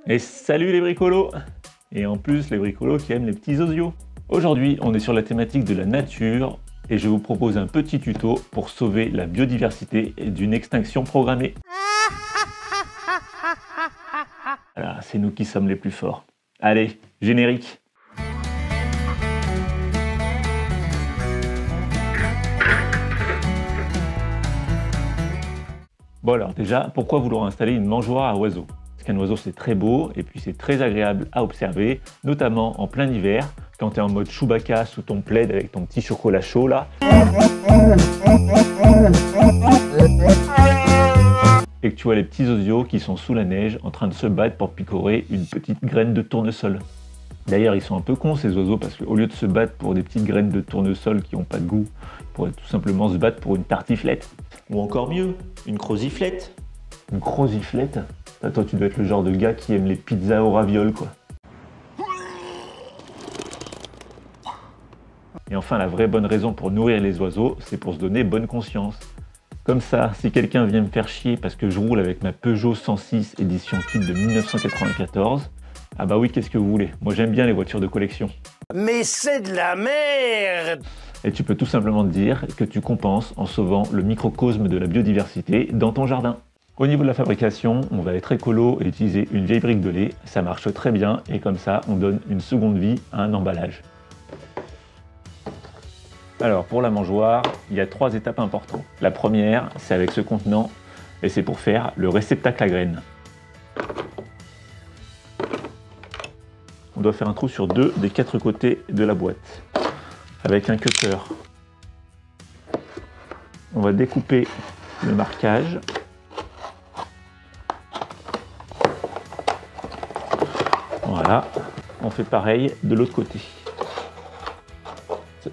Et salut les bricolos! Et en plus les bricolos qui aiment les petits osios. Aujourd'hui on est sur la thématique de la nature et je vous propose un petit tuto pour sauver la biodiversité d'une extinction programmée. Voilà, c'est nous qui sommes les plus forts. Allez, générique! Bon alors déjà, pourquoi vouloir installer une mangeoire à oiseaux? Parce qu'un oiseau c'est très beau et puis c'est très agréable à observer, notamment en plein hiver, quand tu es en mode Chewbacca sous ton plaid avec ton petit chocolat chaud là. Et que tu vois les petits osios qui sont sous la neige en train de se battre pour picorer une petite graine de tournesol. D'ailleurs ils sont un peu cons ces oiseaux parce qu'au lieu de se battre pour des petites graines de tournesol qui n'ont pas de goût, ils pourraient tout simplement se battre pour une tartiflette. Ou encore mieux, une croziflette. Une croziflette? Toi tu dois être le genre de gars qui aime les pizzas au ravioles quoi. Et enfin la vraie bonne raison pour nourrir les oiseaux, c'est pour se donner bonne conscience. Comme ça, si quelqu'un vient me faire chier parce que je roule avec ma Peugeot 106 édition kit de 1994, ah bah oui, qu'est-ce que vous voulez? Moi j'aime bien les voitures de collection. Mais c'est de la merde! Et tu peux tout simplement te dire que tu compenses en sauvant le microcosme de la biodiversité dans ton jardin. Au niveau de la fabrication, on va être écolo et utiliser une vieille brique de lait. Ça marche très bien et comme ça, on donne une seconde vie à un emballage. Alors pour la mangeoire, il y a 3 étapes importantes. La première, c'est avec ce contenant et c'est pour faire le réceptacle à graines. On doit faire un trou sur 2 des 4 côtés de la boîte. Avec un cutter, on va découper le marquage. Voilà, on fait pareil de l'autre côté.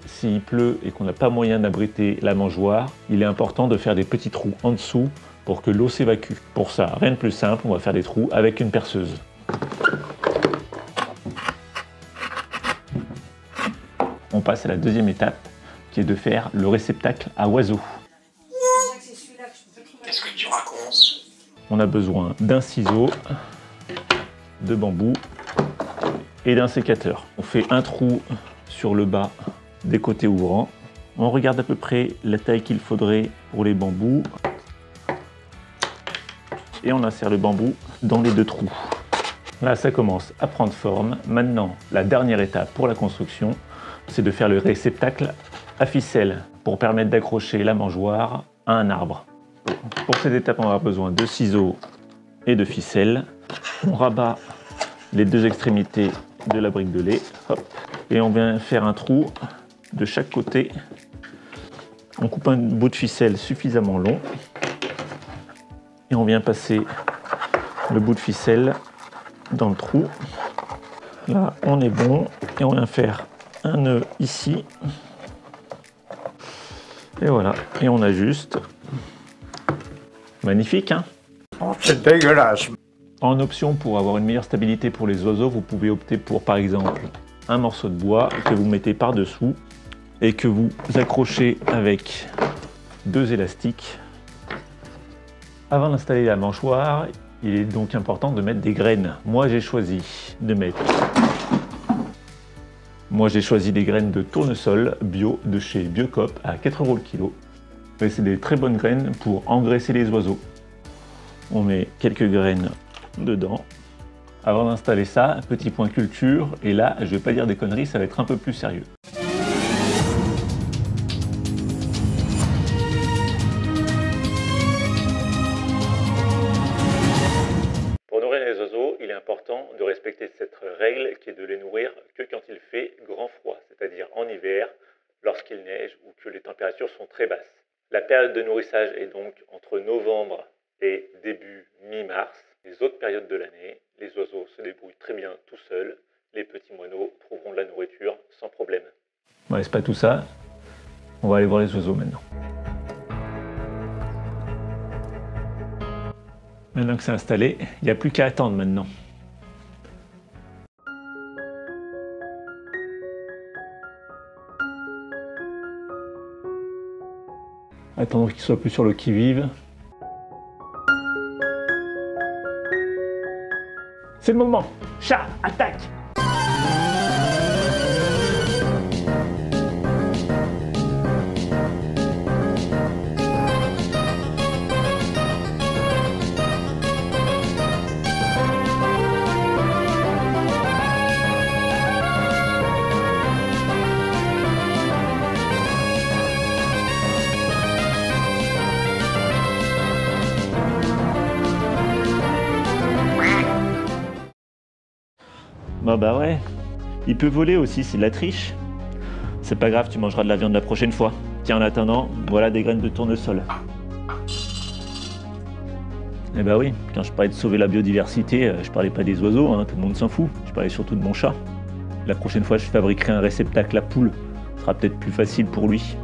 S'il pleut et qu'on n'a pas moyen d'abriter la mangeoire, il est important de faire des petits trous en dessous pour que l'eau s'évacue. Pour ça, rien de plus simple, on va faire des trous avec une perceuse. On passe à la deuxième étape, qui est de faire le réceptacle à oiseaux. Qu'est-ce que tu racontes? On a besoin d'un ciseau, de bambou et d'un sécateur. On fait un trou sur le bas des côtés ouvrants. On regarde à peu près la taille qu'il faudrait pour les bambous. Et on insère le bambou dans les 2 trous. Là, ça commence à prendre forme. Maintenant, la dernière étape pour la construction, c'est de faire le réceptacle à ficelle pour permettre d'accrocher la mangeoire à un arbre. Pour cette étape, on va avoir besoin de ciseaux et de ficelle. On rabat les 2 extrémités de la brique de lait. Hop, et on vient faire un trou de chaque côté. On coupe un bout de ficelle suffisamment long. Et on vient passer le bout de ficelle dans le trou. Là, on est bon. Et on vient faire un nœud ici. Et voilà. Et on ajuste. Magnifique, hein? Oh, c'est dégueulasse! En option, pour avoir une meilleure stabilité pour les oiseaux, vous pouvez opter pour, par exemple, un morceau de bois que vous mettez par-dessous et que vous accrochez avec 2 élastiques. Avant d'installer la mangeoire, il est donc important de mettre des graines. Moi, j'ai choisi des graines de tournesol bio de chez Biocop à 4 € le kilo. Et c'est des très bonnes graines pour engraisser les oiseaux. On met quelques graines dedans. Avant d'installer ça, petit point culture, et là, je vais pas dire des conneries, ça va être un peu plus sérieux. Pour nourrir les oiseaux, il est important de respecter cette règle qui est de les nourrir que quand il fait grand froid, c'est-à-dire en hiver, lorsqu'il neige ou que les températures sont très basses. La période de nourrissage est donc entre novembre et début mi-mars. Les autres périodes de l'année, les oiseaux se débrouillent très bien tout seuls. Les petits moineaux trouveront de la nourriture sans problème. Bon, c'est pas tout ça. On va aller voir les oiseaux maintenant. Maintenant que c'est installé, il n'y a plus qu'à attendre maintenant. Attendons qu'ils soient plus sur le qui-vive. C'est le moment. Chat, attaque! Bah ouais, il peut voler aussi, c'est de la triche. C'est pas grave, tu mangeras de la viande la prochaine fois. Tiens, en attendant, voilà des graines de tournesol. Eh bah oui, quand je parlais de sauver la biodiversité, je parlais pas des oiseaux, hein, tout le monde s'en fout. Je parlais surtout de mon chat. La prochaine fois, je fabriquerai un réceptacle à poules. Ce sera peut-être plus facile pour lui.